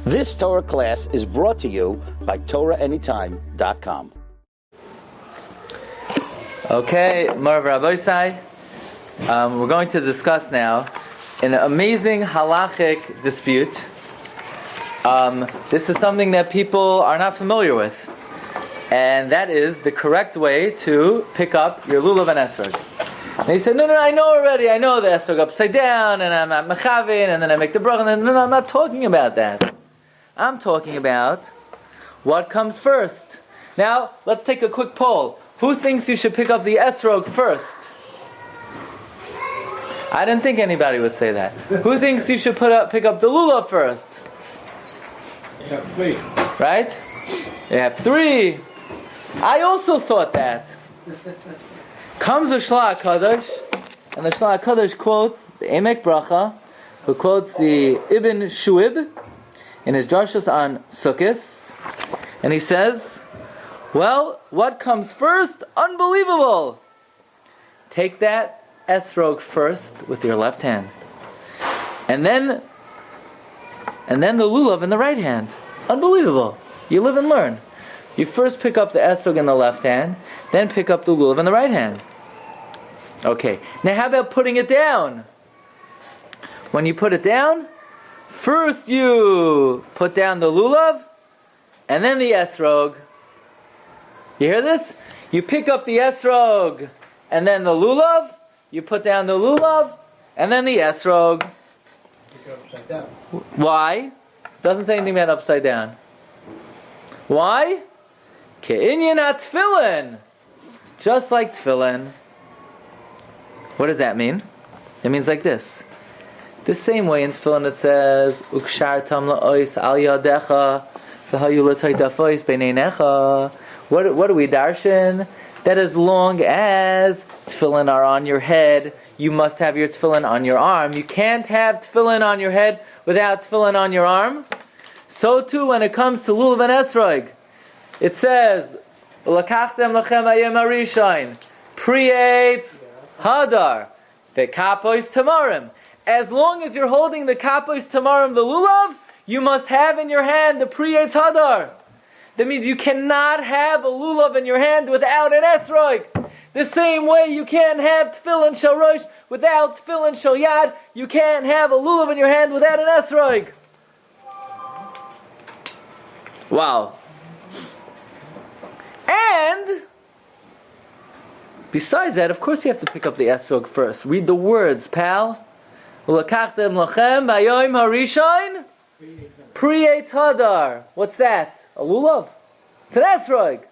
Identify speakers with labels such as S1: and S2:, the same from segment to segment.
S1: This Torah class is brought to you by TorahAnytime.com.
S2: Okay, Mar Rabbi, we're going to discuss now an amazing halachic dispute. This is something that people are not familiar with, and that is the correct way to pick up your Lulav and Esrog. And he said, no, I know already. I know the Esrog upside down, and I'm at Mechavin, and then I make the bracha. No, I'm not talking about that. I'm talking about what comes first. Now, let's take a quick poll. Who thinks you should pick up the Esrog first? I didn't think anybody would say that. Who thinks you should pick up the Lulav first?
S3: You have three.
S2: Right? You have three. I also thought that. Comes the Shlach HaKadosh, and the Shlach HaKadosh quotes the Emek Bracha, who quotes the Ibn Shuib in his drashos on Sukkos, and he says, well, what comes first? Unbelievable! Take that Esrog first with your left hand, and then the Lulav in the right hand. Unbelievable. You live and learn. You first pick up the Esrog in the left hand, then pick up the Lulav in the right hand. Okay, now how about putting it down? When you put it down, first you put down the Lulav, and then the Esrog. You hear this? You pick up the Esrog, and then the Lulav. You put down the Lulav, and then the Esrog.
S3: You go upside down.
S2: Why? Doesn't say anything about upside down. Why? Ke'inyan tefillin. Just like tefillin. What does that mean? It means like this. The same way in tefillin it says, Ukshartam la'ois al yadecha v'hayu l'toydafos b'neinecha. What do we darshan? That as long as tefillin are on your head, you must have your tefillin on your arm. You can't have tefillin on your head without tefillin on your arm. So too when it comes to Lulav and Esrog. It says, L'kachtem lachem hayem harishayin, Priyetz Hadar, V'kapois Tamarim. As long as you're holding the Kapois Tamarim, the Lulav, you must have in your hand the Priyetz Hadar. That means you cannot have a Lulav in your hand without an Esrog. The same way you can't have Tefillin Shel Rosh without Tefillin Shel Yad, you can't have a Lulav in your hand without an Esrog. Wow. And besides that, of course you have to pick up the Esrog first. Read the words, pal. L'kachtem lachem b'yom harishayin Priyetz Hadar. What's that? A Lulav? It's an Esrog.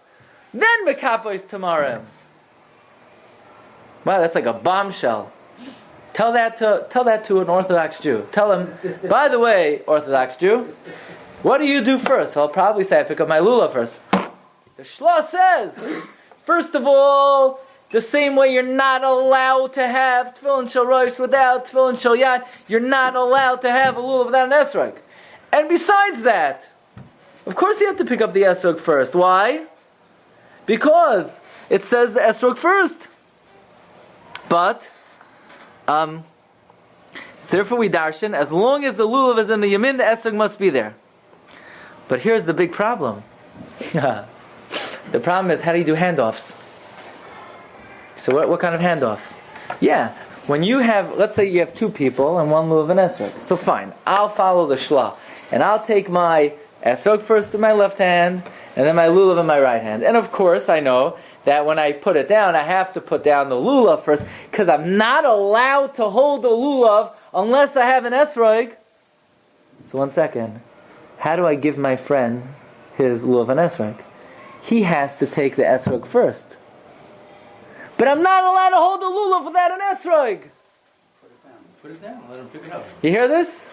S2: Then Mekapois Tamarim. Wow, that's like a bombshell. Tell that to an Orthodox Jew. Tell him, by the way, Orthodox Jew, what do you do first? I'll probably say I pick up my Lulav first. The Shla says, first of all, the same way you're not allowed to have Tefillin Shel Rosh without Tefillin Shel Yad, you're not allowed to have a Lulav without an Esrog. And besides that, of course you have to pick up the Esrog first. Why? Because it says the Esrog first. But, therefore we darshan, as long as the Lulav is in the Yamin, the Esrog must be there. But here's the big problem. The problem is, how do you do handoffs? So what kind of handoff? Yeah, when you have, let's say you have two people and one Lulav and Esrog. So fine, I'll follow the Shla. And I'll take my Esrog first in my left hand, and then my Lulav in my right hand. And of course, I know that when I put it down, I have to put down the Lulav first, because I'm not allowed to hold the Lulav unless I have an Esrog. So 1 second. How do I give my friend his Lulav and Esrog? He has to take the Esrog first. But I'm not allowed to hold the Lulav without an Esrog.
S3: Put it down. Let him pick it up.
S2: You hear this?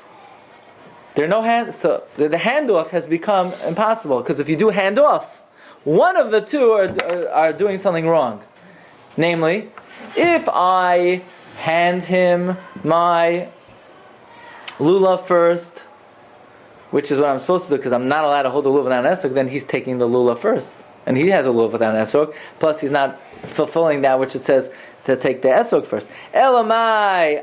S2: There are no hand, so the handoff has become impossible, because if you do handoff, one of the two are doing something wrong. Namely, if I hand him my Lulav first, which is what I'm supposed to do because I'm not allowed to hold the Lulav without an Esrog, then he's taking the Lulav first. And he has a Lulav without an Esrog, plus he's not fulfilling that which it says to take the Esrog first. Elamai,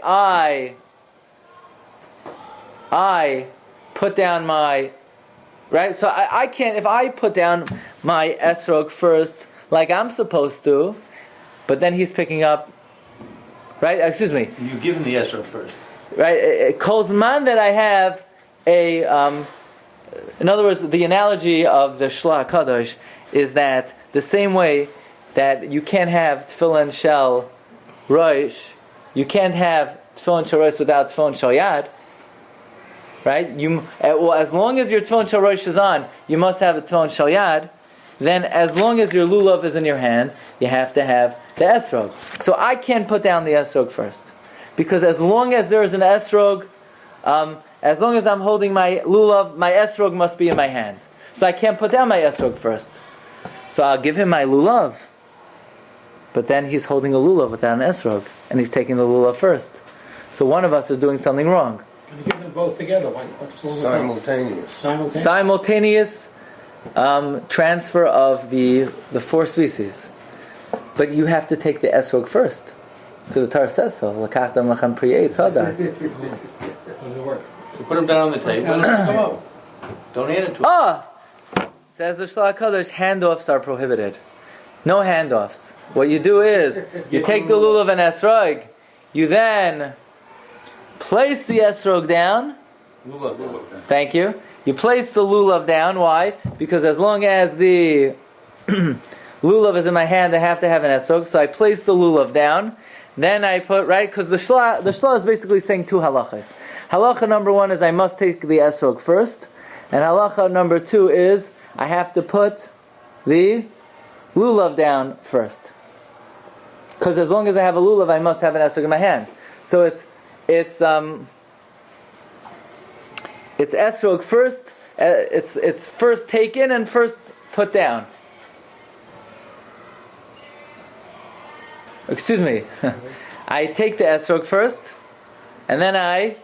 S2: I put down my right? So I can't, if I put down my esrog first, like I'm supposed to, but then he's picking up, right? Excuse me.
S4: You give him the esrog first.
S2: Right? Kolzman that I have a, in other words, the analogy of the Shla Kadosh is that the same way that you can't have tefillin shel roish, you can't have tefillin shel roish without tefillin shel yad, right? As long as your tefillin shel roish is on, you must have a tefillin shel yad. Then as long as your lulav is in your hand, you have to have the esrog. So I can't put down the esrog first. Because as long as there is an esrog, as long as I'm holding my lulav, my esrog must be in my hand. So I can't put down my esrog first. So I'll give him my lulav. But then he's holding a lulav without an esrog. And he's taking the lulav first. So one of us is doing something wrong.
S3: Can you give them both together? What's wrong with that?
S5: Simultaneous.
S2: Simultaneous transfer of the four species. But you have to take the esrog first. Because the Torah says so. L'kachtam lachem pri eitz hadar.
S3: Doesn't work.
S4: So put him down on the table and come up. Don't hand it to him.
S2: Says the Shla Kadosh, handoffs are prohibited. No handoffs. What you do is, you take the lulav and esrog, you then place the esrog down.
S4: Lulav.
S2: Thank you. You place the lulav down. Why? Because as long as the lulav is in my hand, I have to have an esrog. So I place the lulav down. Then I put, right, because the shla is basically saying two halachas. Halacha number one is I must take the esrog first. And halacha number two is I have to put the lulav down first. Because as long as I have a lulav, I must have an esrog in my hand. So it's esrog first. It's first taken and first put down. Excuse me. I take the esrog first, and then I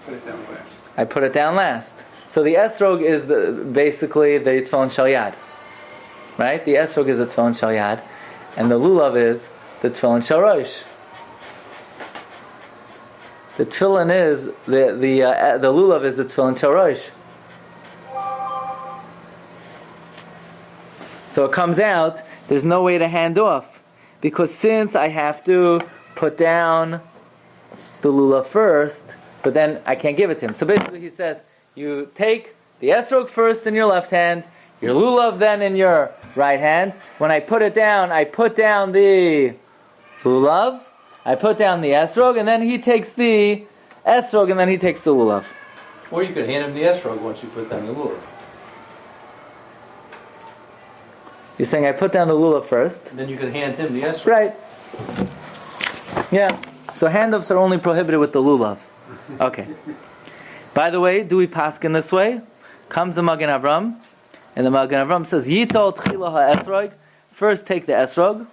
S3: Put it down last.
S2: I put it down last. So the esrog is basically the tefillin shel yad, right? The esrog is the tefillin shel yad, and the lulav is the tefillin shel rosh. The tefillin is the lulav is the tefillin shel rosh. So it comes out. There's no way to hand off. Because since I have to put down the lulav first, but then I can't give it to him. So basically he says, you take the esrog first in your left hand, your lulav then in your right hand. When I put it down, I put down the lulav, I put down the esrog, and then he takes the esrog, and then he takes the lulav.
S4: Or you could hand him the esrog once you put down the lulav.
S2: You're saying I put down the lulav first.
S4: And then you could hand him the esrog.
S2: Right. Yeah. So handoffs are only prohibited with the lulav. Okay. By the way, do we paskin this way? Comes the Magen Avram, and the Magen Avram says, Yitol tchila ha'esrog. First take the esrog.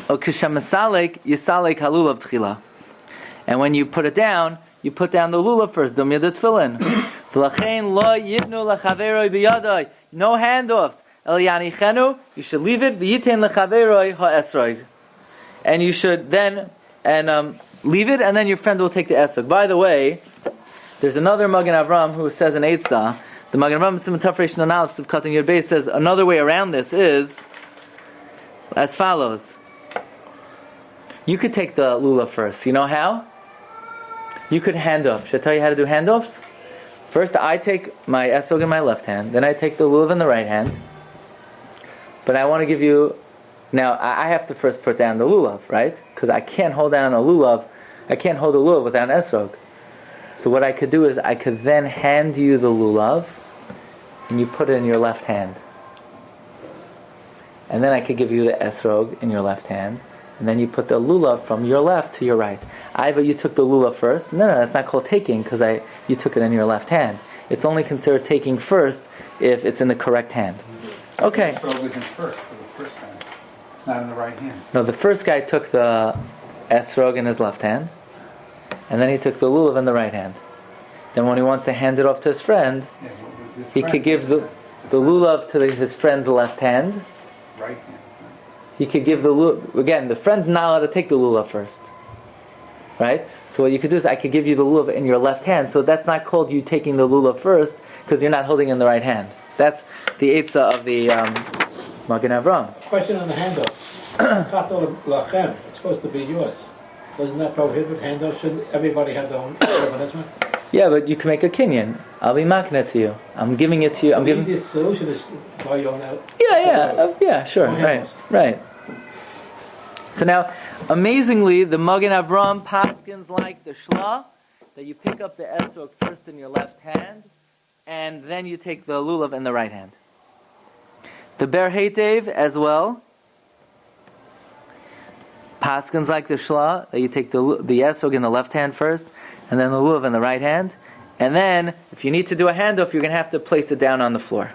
S2: O kishamesalek yisalek halulav tchila. And when you put it down, you put down the lulav first. Dum yad tefillin. V'lachein lo yibnu lechaveroi biyadoi. No handoffs. El yanichenu. You should leave it. V'yitein lechaveroi ha'esrog. And you should then leave it, and then your friend will take the esrog. By the way, there's another Magen Avram who says in Eitzah, the Magen Avram Simon Tafresh Nonalef of cutting your base says another way around this is as follows. You could take the lulav first. You know how? You could hand off. Should I tell you how to do handoffs? First, I take my esrog in my left hand, then I take the lulav in the right hand. But I want to give you. Now, I have to first put down the lulav, right? Because I can't hold down a lulav. I can't hold a lulav without an esrog. So what I could do is I could then hand you the lulav, and you put it in your left hand. And then I could give you the esrog in your left hand, and then you put the lulav from your left to your right. But you took the lulav first. No, that's not called taking because you took it in your left hand. It's only considered taking first if it's in the correct hand. Okay.
S3: Esrog isn't first for the first time. It's not in the right hand.
S2: No, the first guy took the esrog in his left hand, and then he took the lulav in the right hand. Then when he wants to hand it off to his friend, he could give the lulav to his friend's left hand.
S3: Right hand.
S2: He could give the lulav, again, the friend's not allowed to take the lulav first. Right? So what you could do is I could give you the lulav in your left hand. So that's not called you taking the lulav first because you're not holding it in the right hand. That's the eitzah of the Magen Avram.
S3: Question on the handle. Katal lachem. It's supposed to be yours. Doesn't that prohibit handle? Shouldn't everybody have their own one?
S2: Yeah, but you can make a kinyan. I'll be making it to you. I'm giving it to you.
S3: The easiest solution is buy your own out.
S2: Yeah, sure. Right. So now, amazingly, the Magen Avram paskins like the shla, that you pick up the esrog first in your left hand, and then you take the lulav in the right hand. The Ber Heitev as well paskins like the shla, that you take the esrog in the left hand first, and then the lulav in the right hand. And then, if you need to do a handoff, you're going to have to place it down on the floor.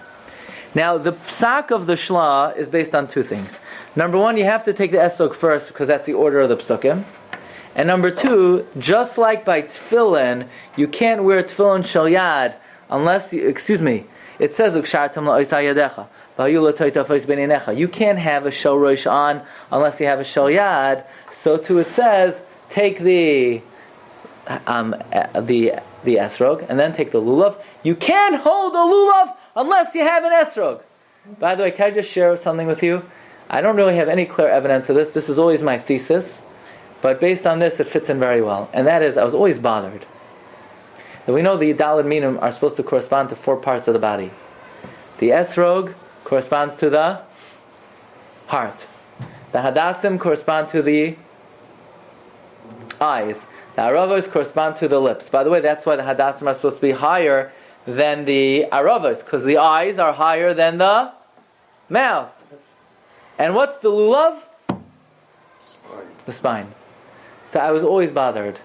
S2: Now, the psak of the shla is based on two things. Number one, you have to take the esrog first, because that's the order of the psukim. And number two, just like by tefillin, you can't wear tefillin shel yad, unless you, it says, Ukshartam la'osay yadecha. You can't have a shel rosh on unless you have a shel yad. So too it says, take the esrog and then take the lulav. You can't hold the lulav unless you have an esrog. By the way, can I just share something with you? I don't really have any clear evidence of this. This is always my thesis, but based on this, it fits in very well. And that is, I was always bothered that we know the daled minim are supposed to correspond to 4 parts of the body. The esrog corresponds to the heart. The hadassim correspond to the eyes. The aravos correspond to the lips. By the way, that's why the hadassim are supposed to be higher than the aravos, because the eyes are higher than the mouth. And what's the lulav? The spine. So I was always bothered.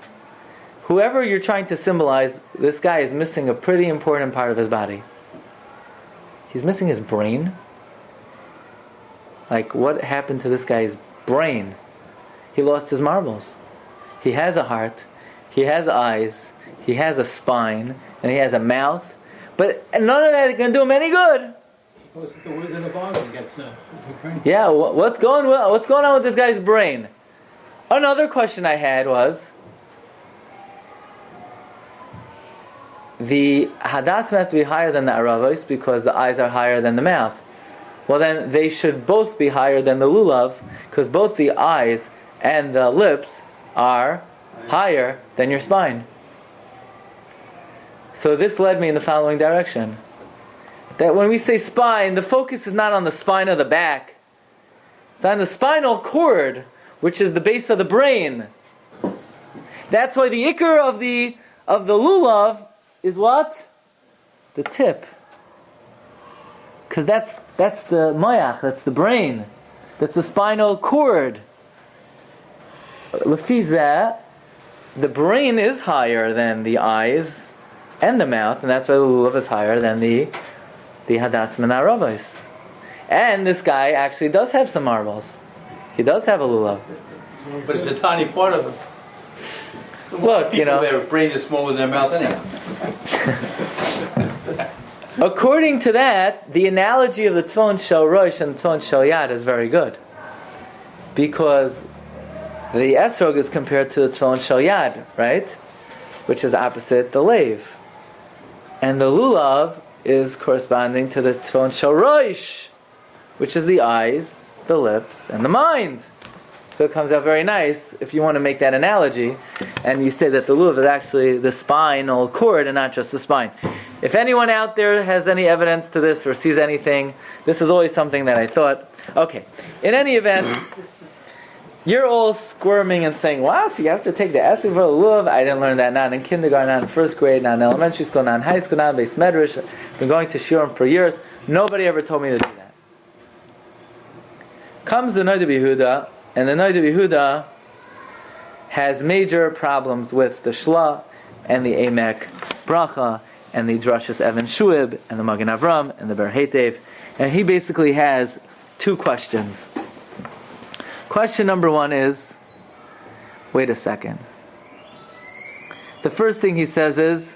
S2: Whoever you're trying to symbolize, this guy is missing a pretty important part of his body. He's missing his brain. Like, what happened to this guy's brain? He lost his marbles. He has a heart, he has eyes, he has a spine, and he has a mouth. But none of that is going to do him any good.
S3: Suppose the Wizard of Oz gets brain.
S2: Yeah, what's going on with this guy's brain? Another question I had was, the hadassim have to be higher than the aravos because the eyes are higher than the mouth. Well, then they should both be higher than the lulav because both the eyes and the lips are higher than your spine. So this led me in the following direction. That when we say spine, the focus is not on the spine of the back. It's on the spinal cord, which is the base of the brain. That's why the ikar of the lulav is what? The tip. Because that's the moyach, that's the brain. That's the spinal cord. Lefizeh, the brain is higher than the eyes and the mouth, and that's why the lulav is higher than the hadassim and aravos. And this guy actually does have some marbles. He does have a lulav.
S4: But it's a tiny part of it.
S2: Look,
S4: Their brain is smaller than their mouth anyhow.
S2: According to that, the analogy of the tefillin shel rosh and the tefillin shel yad is very good. Because the esrog is compared to the tefillin shel yad, right? Which is opposite the lave. And the lulav is corresponding to the tefillin shel rosh, which is the eyes, the lips, and the mind. So it comes out very nice if you want to make that analogy, and you say that the lulav is actually the spinal cord and not just the spine. If anyone out there has any evidence to this or sees anything, this is always something that I thought. Okay, in any event, you're all squirming and saying, what? You have to take the esrog for the lulav? I didn't learn that, not in kindergarten, not in first grade, not in elementary school, not in high school, not in beis medrash. I've been going to Shiur for years. Nobody ever told me to do that. Comes the Noda B'Yehuda, and the Noda B'Yehuda has major problems with the Shla and the Emek Bracha and the Drashas Evan Shuib and the Magen Avram and the Ber Heitev, and he basically has 2 questions. Question number 1 is, wait a second. The first thing he says is,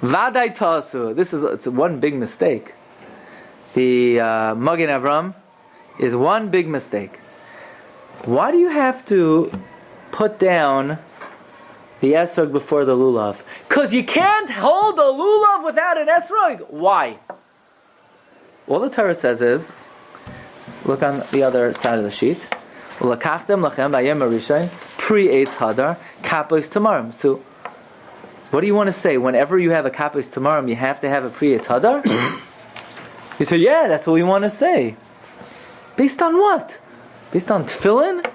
S2: Vadai Tasu. It's one big mistake. The Magen Avram is one big mistake. Why do you have to put down the esrog before the lulav? Because you can't hold a lulav without an esrog. Why? All the Torah says is, look on the other side of the sheet. L'kachtem lachem b'yom harishon pre-eitz hadar kapos tamarim. So, what do you want to say? Whenever you have a kapos tamarim, you have to have a pre-eitz hadar? You say, yeah, that's what we want to say. Based on what? Based on tefillin?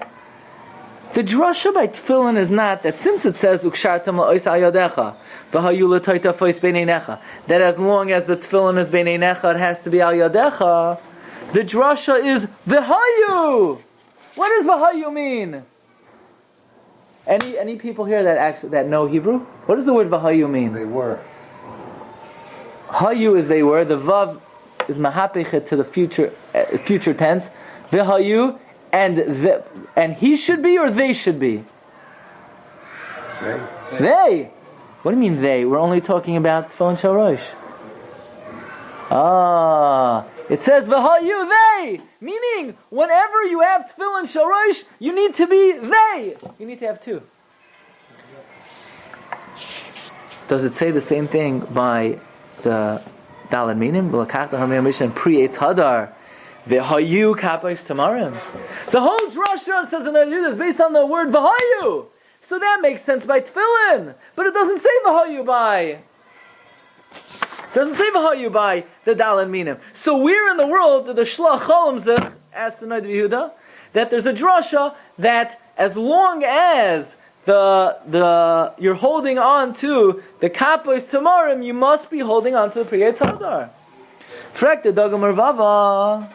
S2: The drasha by tefillin is not that since it says ukshartem la'os al yadecha v'hayu l'toita fois b'neinecha, that as long as the tefillin is b'neinecha, it has to be al yadecha. The drasha is v'hayu. What does v'hayu mean? Any people here that know Hebrew? What does the word v'hayu mean?
S3: They were.
S2: Hayu is they were. The vav is mahapichet to the future tense. V'hayu, and he should be or they should be? They. What do you mean they? We're only talking about tefillin shel rosh. It says v'hayu they, meaning whenever you have tefillin shel rosh, you need to be they. You need to have two. Does it say the same thing by the dalad minim? L'kach l'hamei mishan pre-eitz hadar v'hayu kapos tamarim. The whole drasha says in the Judaism based on the word v'hayu. So that makes sense by tefillin, but it doesn't say v'hayu by. Doesn't say v'hayu by the dalad minim. So where in the world did the shlach cholam zech ask the Noda Yehuda that there's a drasha that as long as you're holding on to the kapos tamarim, you must be holding on to the pre-eitz hadar. Frek the dagam mervava.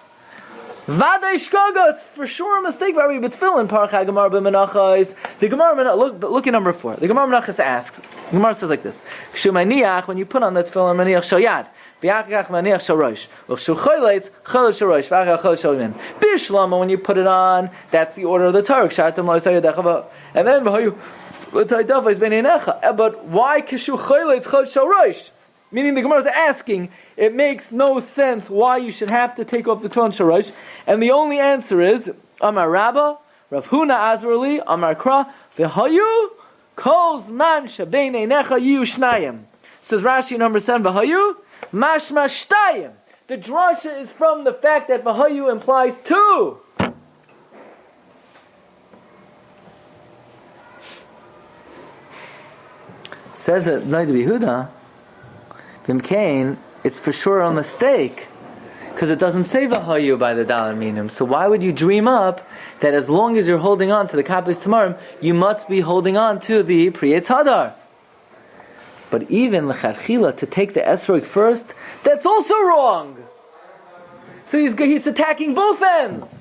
S2: Vaday shkaga, it's for sure a mistake. Rabbi b'tefillin parcha gemara b'menachos. The Gemara, look at number 4. The Gemara menachos asks. The Gemara says like this: K'shumaniach, when you put on the tefillin maniach shal yad, v'achach maniach shal rosh, v'chshu choyleitz cholos shal rosh, v'achach cholos shal yamin. Bishlama, when you put it on, that's the order of the Torah. Kshartem lo yisayadecha, and then v'hayu l'taydav is b'neinecha. But why kishu choyleitz cholos shal rosh? Meaning the Gemara is asking, it makes no sense why you should have to take off the tefillin shel rosh, and the only answer is Amar Rabba, Rav Huna Azrali, Amar Kra, v'hayu kol zman shebeinei necha yiyu shnayim. Says Rashi number 7, v'hayu mashma shtayim. The drasha is from the fact that v'hayu implies two. Says it Noda Yehuda. V'mkein, it's for sure a mistake, because it doesn't say v'hayu by the dalad minim. So why would you dream up that as long as you're holding on to the kapos tamarim, you must be holding on to the pre-eitz hadar? But even l'chadchila, to take the esrog first, that's also wrong. So he's attacking both ends.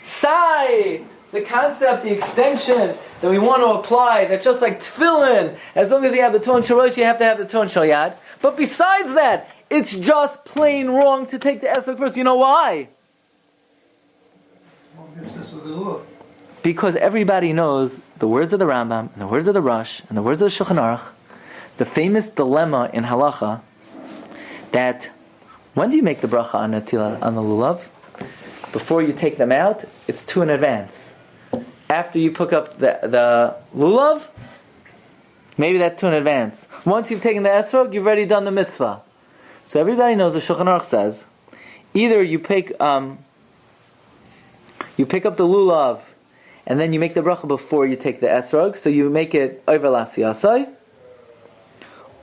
S2: Sai, the concept, the extension that we want to apply, that just like tefillin, as long as you have the tefillin shel rosh, you have to have the tefillin shel yad. But besides that, it's just plain wrong to take the esrog first. You know why? Because everybody knows the words of the Rambam, and the words of the Rosh, and the words of the Shulchan Aruch, the famous dilemma in halacha, that when do you make the bracha on the lulav? Before you take them out, it's 2 in advance. After you pick up the lulav, maybe that's 2 in advance. Once you've taken the esrog, you've already done the mitzvah. So everybody knows the Shulchan Aruch says, either you pick up the lulav, and then you make the bracha before you take the esrog, so you make it over l'asiyasai,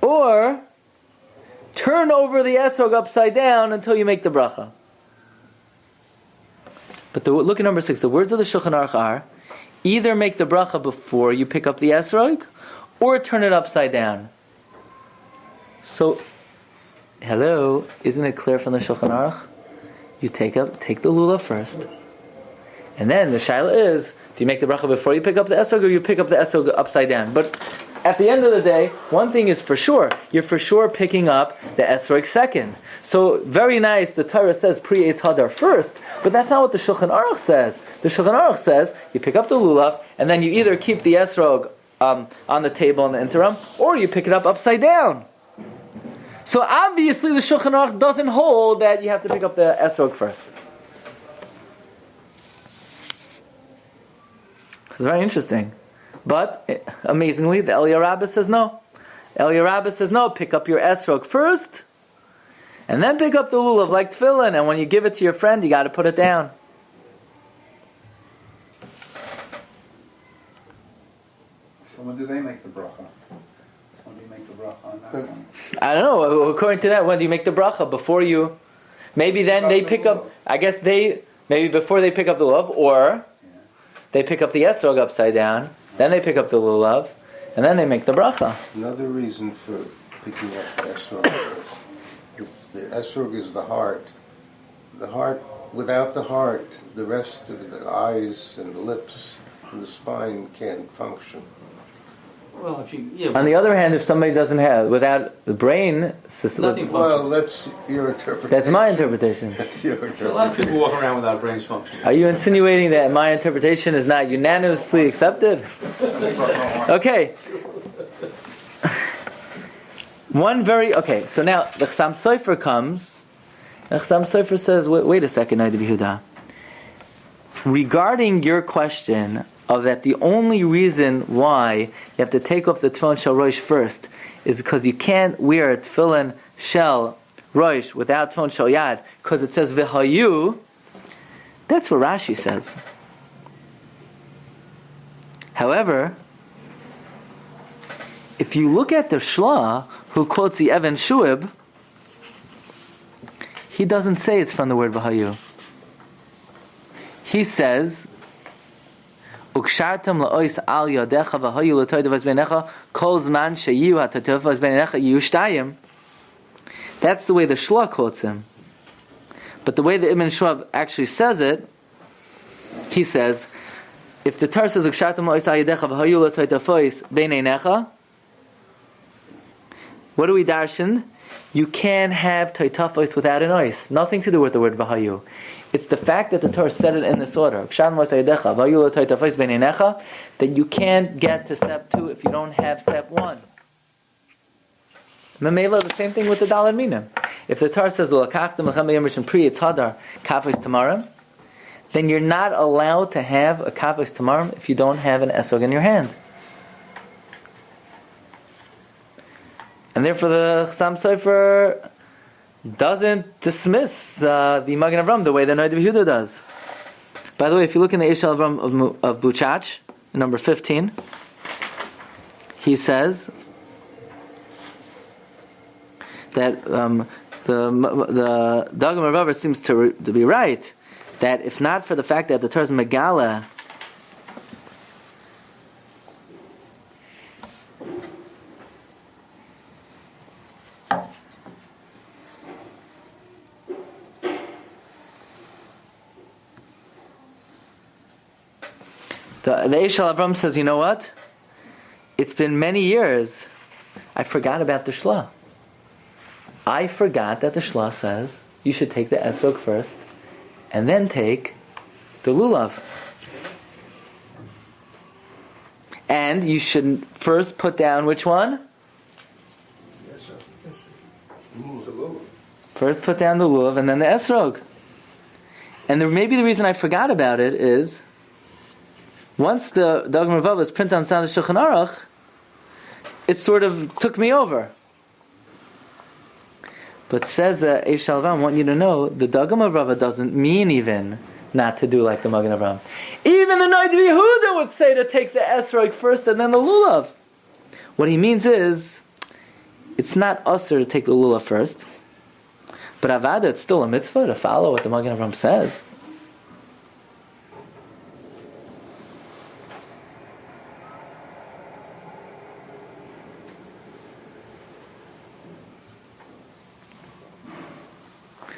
S2: or turn over the esrog upside down until you make the bracha. But look at number 6. The words of the Shulchan Aruch are, either make the bracha before you pick up the esrog, or turn it upside down. So, hello, isn't it clear from the Shulchan Aruch? You take the lulav first, and then the shaila is, do you make the bracha before you pick up the esrog, or you pick up the esrog upside down? But at the end of the day, one thing is for sure, you're for sure picking up the esrog second. So, very nice, the Torah says pre-eitz hadar first, but that's not what the Shulchan Aruch says. The Shulchan Aruch says, you pick up the lulav, and then you either keep the esrog on the table in the interim, or you pick it up upside down. So obviously the Shulchan Aruch doesn't hold that you have to pick up the esrog first. It's very interesting. But amazingly, the Eliyah Rabbah says no. Eliyah Rabbah says no. Pick up your esrog first, and then pick up the lulav like tefillin. And when you give it to your friend, you got to put it down.
S5: So when do they make the bracha? When do you make the bracha on that one?
S2: I don't know. According to that, when do you make the bracha? Before you, maybe then they pick up. I guess maybe before they pick up the lulav, or they pick up the esrog upside down. Then they pick up the lulav, and then they make the bracha.
S6: Another reason for picking up the esrog is the esrog is the heart. The heart, without the heart, the rest of the eyes and the lips and the spine can't function.
S4: Well, if you,
S2: On the other hand, if somebody doesn't have, without the brain system,
S4: Nothing
S6: Well, that's your interpretation.
S2: that's my interpretation.
S6: That's your
S4: a lot of
S6: interpretation.
S4: people walk around without brains functioning.
S2: Are you insinuating that my interpretation is not unanimously accepted? Okay. So now the Chassam Sofer comes, and the Chassam Sofer says, wait a second, Noda B'Yehuda. Regarding your question of that the only reason why you have to take off the tefillin shel rosh first is because you can't wear a tefillin shel rosh without tefillin shel yad, because it says v'hayu. That's what Rashi says. However, if you look at the Shla, who quotes the Even Shuib, he doesn't say it's from the word v'hayu. He says, "Ukshartam la'ois al yadecha v'hayu l'toydav azbeinecha kol zman sheyu ha'toydav azbeinecha yiyu shtayim." That's the way the Shla quotes him. But the way the Ibn Shuab actually says it, he says, if the Torah says "Ukshartam la'ois al yadecha v'hayu l'toydav azbeinecha," what do we darshan? You can't have toitafos without an ois. Nothing to do with the word v'hayu. It's the fact that the Torah said it in this order, that you can't get to step 2 if you don't have step 1. Memela, the same thing with the Daled Minim. If the Torah says, then you're not allowed to have a kapos tamarim if you don't have an esrog in your hand. And therefore the Chassam Sofer doesn't dismiss the Magen Avram the way the Noda B'Yehuda does. By the way, if you look in the Eshel Avram of Buchach, number 15, he says that the Dagam Rava seems to be right, that if not for the fact that the Torah is Megala, the Eshel Avram says, you know what? It's been many years. I forgot about the Shla. I forgot that the Shla says you should take the Esrog first and then take the Lulav. And you should first put down which one? First put down the Lulav and then the Esrog. And maybe the reason I forgot about it is once the Dagam Ravav was printed on Sound of Shulchan Aruch, it sort of took me over. But says Eshel Avram, I want you to know, the Dagam Ravav doesn't mean even not to do like the Magen Avram. Even the Noda B'Yehuda would say to take the Esrog first and then the Lulav. What he means is, it's not usher to take the Lulav first, but Avada, it's still a mitzvah to follow what the Magen Avram says.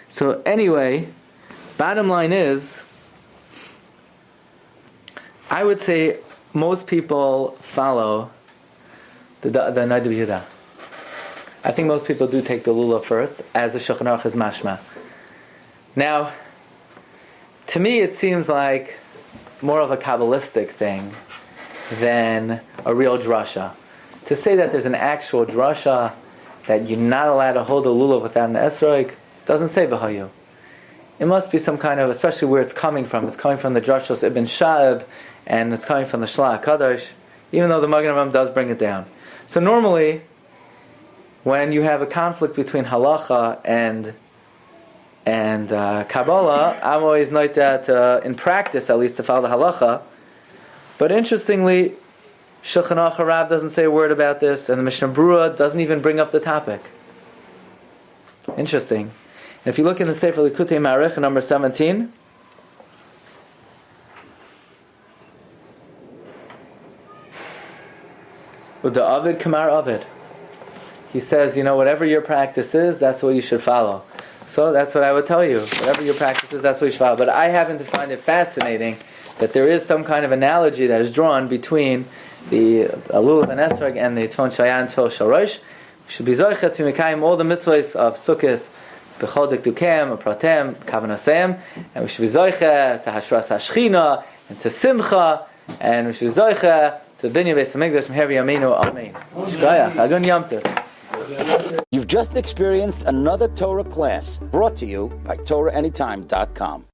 S2: So anyway, bottom line is, I would say most people follow the Noda B'Yehuda. I think most people do take the Lulav first, as the Shulchan Aruch is mashma. Now, to me it seems like more of a Kabbalistic thing than a real drasha. To say that there's an actual drasha that you're not allowed to hold a Lulav without an Esrog, doesn't say v'hayu. It must be some kind of, especially where it's coming from. It's coming from the Drashos Ibn Sha'ab, and it's coming from the Shla HaKadosh. even though the Magen Avraham does bring it down. So normally, when you have a conflict between halacha and Kabbalah, I'm always like that, in practice at least, to follow the halacha. But interestingly, Shulchan Aruch Rav doesn't say a word about this, and the Mishnah Berurah doesn't even bring up the topic. Interesting. And if you look in the Sefer Likutei Marich, number 17, with the Avid Kamar Avid, he says, whatever your practice is, that's what you should follow. So that's what I would tell you. Whatever your practice is, that's what you should follow. But I happen to find it fascinating that there is some kind of analogy that is drawn between the Lulav and Esrog and the Tvon Shaya and Tvon Shorosh. We should be zoichet to mekayim all the mitzvahs of Sukkot, B'chol Dikdukem, Pratem, Kavanasem, and we should be zoichet to Hashras Hashchina and to Simcha, and we should be zoichet to the Binyan Beis Hamikdash from Heri Yameinu. Amen. Shkayach, Agun Yom Tov.
S1: You've just experienced another Torah class brought to you by TorahAnytime.com.